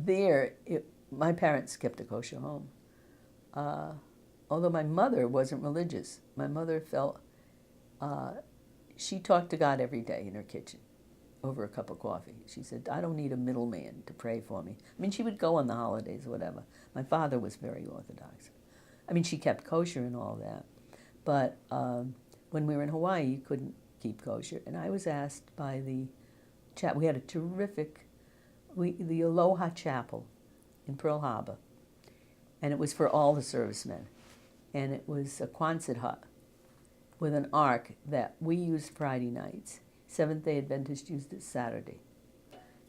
my parents kept a kosher home. Although my mother wasn't religious. My mother felt, she talked to God every day in her kitchen over a cup of coffee. She said, I don't need a middleman to pray for me. I mean, she would go on the holidays or whatever. My father was very Orthodox. I mean, she kept kosher and all that. But when we were in Hawaii, you couldn't keep kosher. And I was asked by we had a terrific, the Aloha Chapel in Pearl Harbor. And it was for all the servicemen. And it was a Quonset hut with an ark that we used Friday nights. Seventh-day Adventists used it Saturday.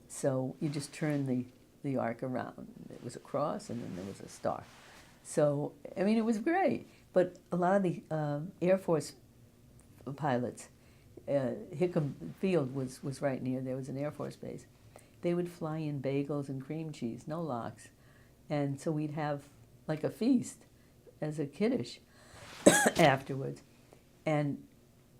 So you just turn the ark around. It was a cross, and then there was a star. So, I mean, it was great. But a lot of the Air Force pilots, Hickam Field was right near. There was an Air Force base. They would fly in bagels and cream cheese, no lox. And so we'd have like a feast as a kiddush afterwards. And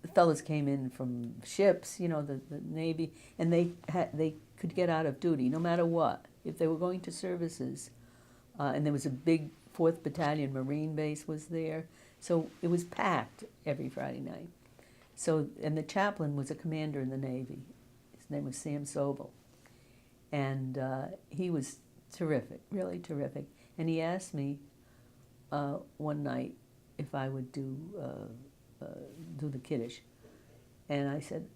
the fellas came in from ships, you know, the Navy, and they could get out of duty no matter what. If they were going to services, and there was a big 4th Battalion Marine base was there, so it was packed every Friday night. So, and the chaplain was a commander in the Navy. His name was Sam Sobel. And he was terrific, really terrific. And he asked me one night if I would do the kiddush. And I said,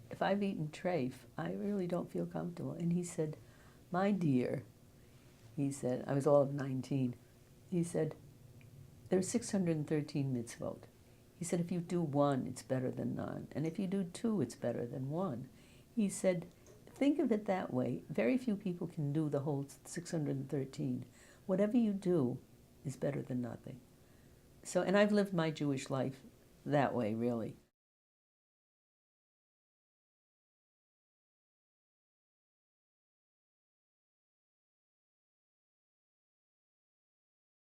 if I've eaten treif, I really don't feel comfortable. And he said, my dear, he said, I was all of 19. He said, there's 613 mitzvot. He said, if you do one, it's better than none. And if you do two, it's better than one. He said, think of it that way. Very few people can do the whole 613. Whatever you do is better than nothing. So, and I've lived my Jewish life that way, really.